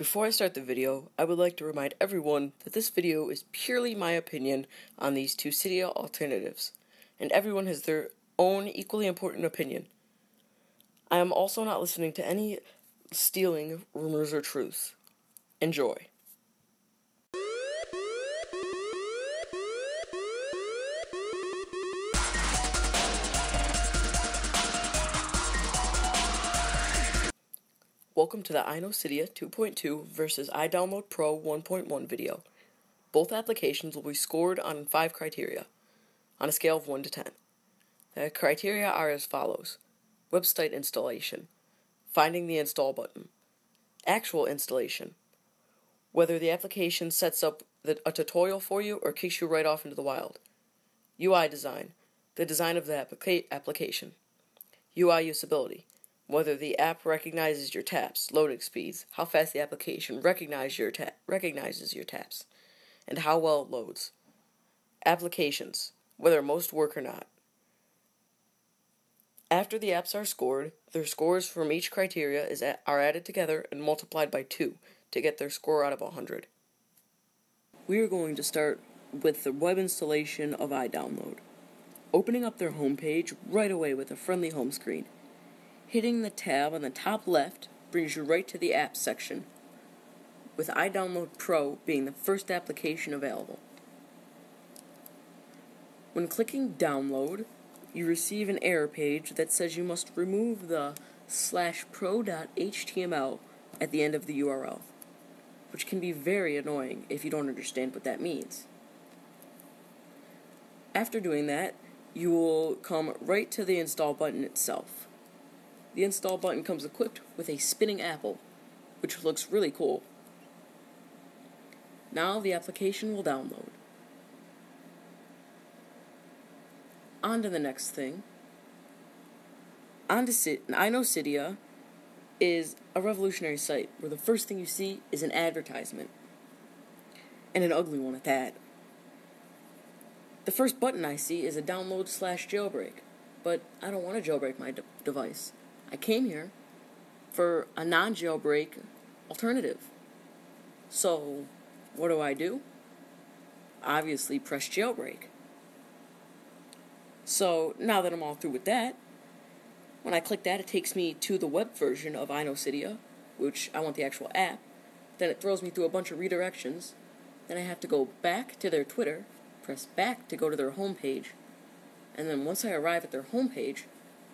Before I start the video, I would like to remind everyone that this video is purely my opinion on these two Cydia alternatives, and everyone has their own equally important opinion. I am also not listening to any stealing rumors or truths. Enjoy. Welcome to the iNoCydia 2.2 versus iDownload Pro 1.1 video. Both applications will be scored on 5 criteria, on a scale of 1 to 10. The criteria are as follows: website installation, finding the install button, actual installation, whether the application sets up a tutorial for you or kicks you right off into the wild, UI design, the design of the application, UI usability, whether the app recognizes your taps, loading speeds, how fast the application recognizes your taps, and how well it loads. Applications, whether most work or not. After the apps are scored, their scores from each criteria are added together and multiplied by 2 to get their score out of 100. We are going to start with the web installation of iDownload. Opening up their homepage right away with a friendly home screen. Hitting the tab on the top left brings you right to the apps section, with iDownload Pro being the first application available. When clicking download, you receive an error page that says you must remove the /pro.html at the end of the URL, which can be very annoying if you don't understand what that means. After doing that, you will come right to the install button itself. The install button comes equipped with a spinning apple, which looks really cool. Now the application will download. On to the next thing. iNoCydia is a revolutionary site where the first thing you see is an advertisement, and an ugly one at that. The first button I see is a download/jailbreak, but I don't want to jailbreak my device. I came here for a non-jailbreak alternative. So, what do? Obviously, press jailbreak. So, now that I'm all through with that, when I click that, it takes me to the web version of iNoCydia, which I want the actual app. Then it throws me through a bunch of redirections. Then I have to go back to their Twitter, press back to go to their homepage, and then once I arrive at their homepage,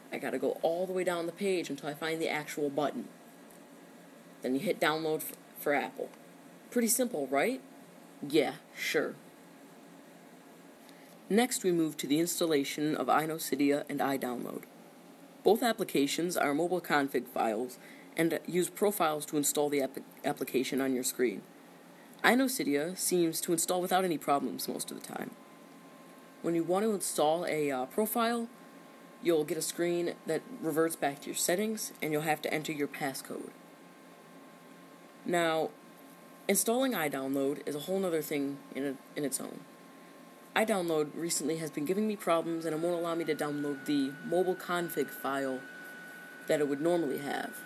I gotta go all the way down the page until I find the actual button. Then you hit download for Apple. Pretty simple, right? Yeah, sure. Next, we move to the installation of iNoCydia and iDownload. Both applications are mobile config files and use profiles to install the application on your screen. iNoCydia seems to install without any problems most of the time. When you want to install a profile, you'll get a screen that reverts back to your settings, and you'll have to enter your passcode. Now, installing iDownload is a whole other thing in its own. iDownload recently has been giving me problems, and it won't allow me to download the mobile config file that it would normally have.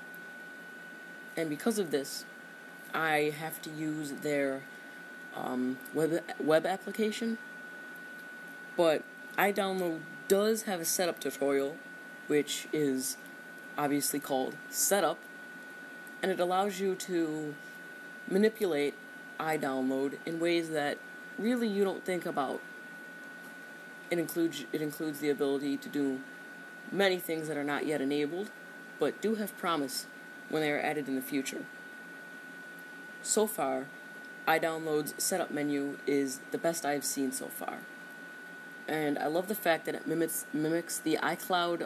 And because of this, I have to use their web application. But iDownload does have a setup tutorial, which is obviously called Setup, and it allows you to manipulate iDownload in ways that really you don't think about. It includes the ability to do many things that are not yet enabled, but do have promise when they are added in the future. So far, iDownload's setup menu is the best I've seen so far. And I love the fact that it mimics the iCloud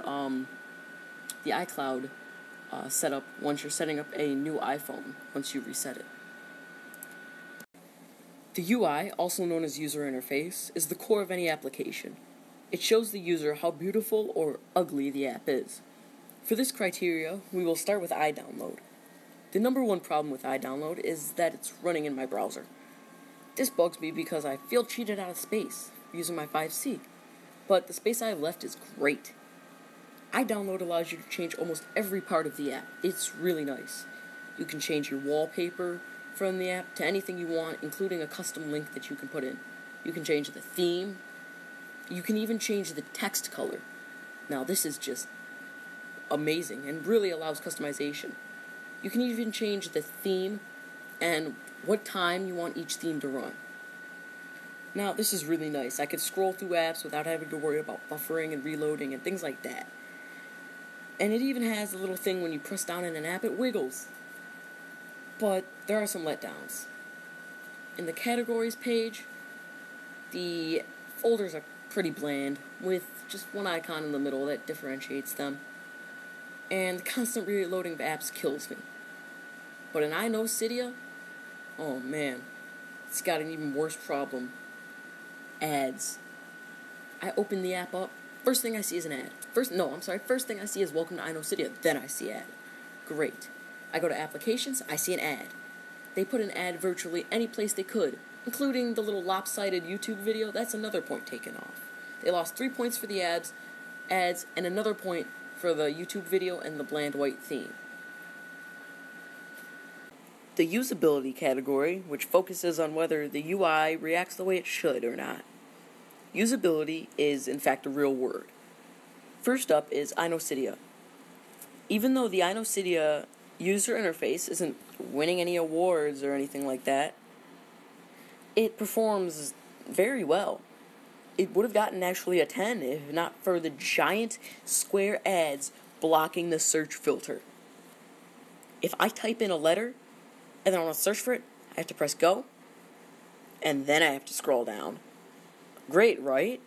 setup once you're setting up a new iPhone, once you reset it. The UI, also known as user interface, is the core of any application. It shows the user how beautiful or ugly the app is. For this criteria, we will start with iDownload. The number one problem with iDownload is that it's running in my browser. This bugs me because I feel cheated out of space using my 5C, but the space I have left is great. iDownload allows you to change almost every part of the app. It's really nice. You can change your wallpaper from the app to anything you want, including a custom link that you can put in. You can change the theme. You can even change the text color. Now, this is just amazing and really allows customization. You can even change the theme and what time you want each theme to run. Now, this is really nice. I could scroll through apps without having to worry about buffering and reloading and things like that. And it even has a little thing when you press down in an app, it wiggles. But there are some letdowns. In the categories page, the folders are pretty bland, with just one icon in the middle that differentiates them. And the constant reloading of apps kills me. But in iNoCydia, oh man, it's got an even worse problem. Ads. I open the app up, first thing I see is an ad. First thing I see is welcome to iNoCydia, then I see ad. Great. I go to applications, I see an ad. They put an ad virtually any place they could, including the little lopsided YouTube video. That's another point taken off. They lost 3 points for the ads, and another point for the YouTube video and the bland white theme. The usability category, which focuses on whether the UI reacts the way it should or not. Usability is, in fact, a real word. First up is iNoCydia. Even though the iNoCydia user interface isn't winning any awards or anything like that, it performs very well. It would have gotten actually a 10 if not for the giant square ads blocking the search filter. If I type in a letter and then I want to search for it, I have to press go, and then I have to scroll down. Great, right?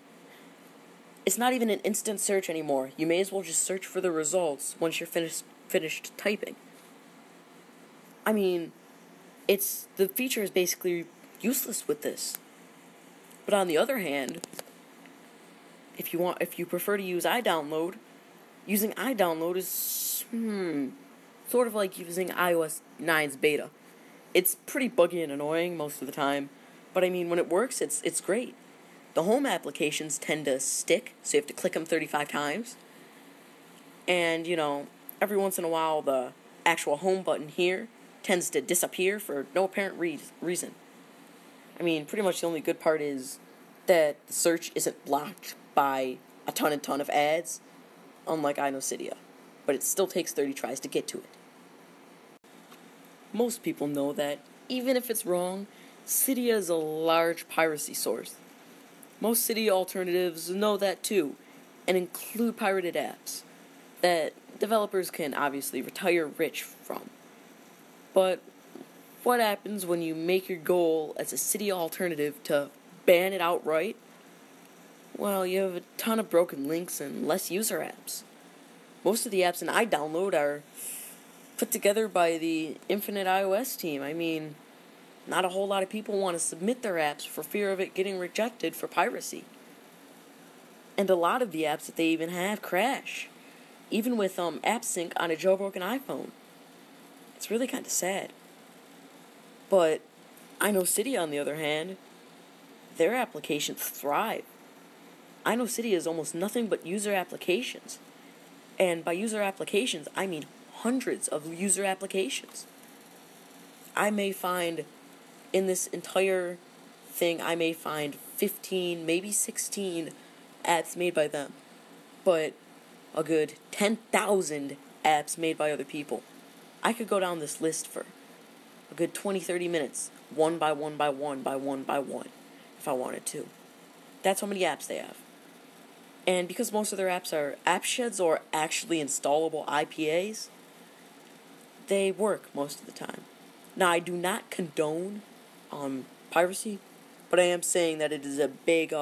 It's not even an instant search anymore. You may as well just search for the results once you're finished typing. I mean, the feature is basically useless with this. But on the other hand, if you prefer to use iDownload, using iDownload is sort of like using iOS 9's beta. It's pretty buggy and annoying most of the time, but I mean, when it works, it's great. The home applications tend to stick, so you have to click them 35 times. And, every once in a while, the actual home button here tends to disappear for no apparent reason. I mean, pretty much the only good part is that the search isn't blocked by a ton of ads, unlike iNoCydia. But it still takes 30 tries to get to it. Most people know that, even if it's wrong, Cydia is a large piracy source. Most Cydia alternatives know that too, and include pirated apps that developers can obviously retire rich from. But what happens when you make your goal as a Cydia alternative to ban it outright? Well, you have a ton of broken links and less user apps. Most of the apps in iDownload are put together by the InfiniteiOS team. I mean, not a whole lot of people want to submit their apps for fear of it getting rejected for piracy. And a lot of the apps that they even have crash, even with AppSync on a jailbroken iPhone. It's really kind of sad. But iNoCydia, on the other hand, their applications thrive. iNoCydia is almost nothing but user applications. And by user applications, I mean hundreds of user applications. I may find, in this entire thing, 15, maybe 16 apps made by them. But a good 10,000 apps made by other people. I could go down this list for a good 20-30 minutes, one by one, if I wanted to. That's how many apps they have. And because most of their apps are app sheds or actually installable IPAs, they work most of the time. Now, I do not condone piracy, but I am saying that it is a big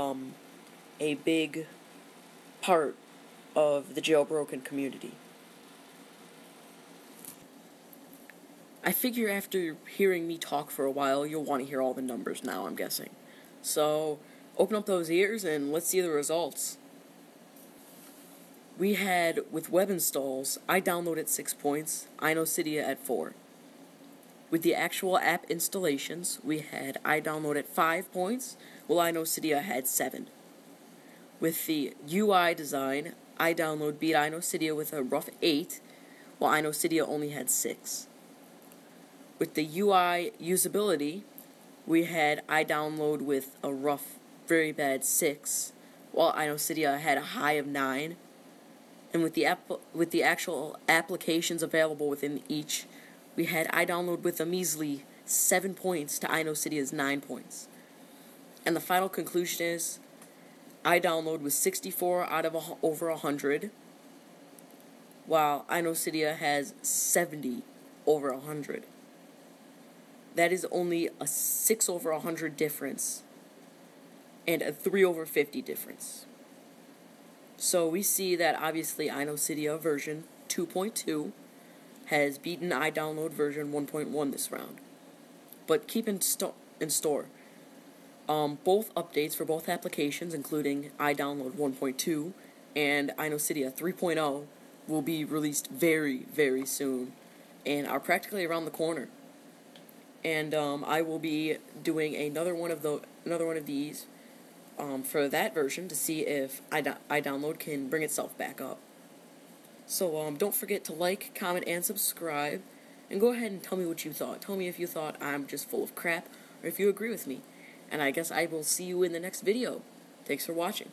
part of the jailbroken community. I figure after hearing me talk for a while, you'll want to hear all the numbers now, I'm guessing. So, open up those ears and let's see the results. We had, with web installs, iDownload at 6 points, iNoCydia at 4. With the actual app installations, we had iDownload at 5 points, while iNoCydia had 7. With the UI design, iDownload beat iNoCydia with a rough 8, while iNoCydia only had 6. With the UI usability, we had iDownload with a rough, very bad 6, while iNoCydia had a high of 9. And with the actual applications available within each, we had iDownload with a measly 7 points to iNoCydia's 9 points. And the final conclusion is iDownload was 64 out of over 100, while iNoCydia has 70 over 100. That is only a 6 over 100 difference and a 3 over 50 difference. So we see that obviously iNoCydia version 2.2 has beaten iDownload version 1.1 this round. But keep in store. Both updates for both applications, including iDownload 1.2 and iNoCydia 3.0, will be released very, very soon and are practically around the corner. And I will be doing another one of these for that version to see if iDownload can bring itself back up. So don't forget to like, comment, and subscribe, and go ahead and tell me what you thought. Tell me if you thought I'm just full of crap, or if you agree with me. And I guess I will see you in the next video. Thanks for watching.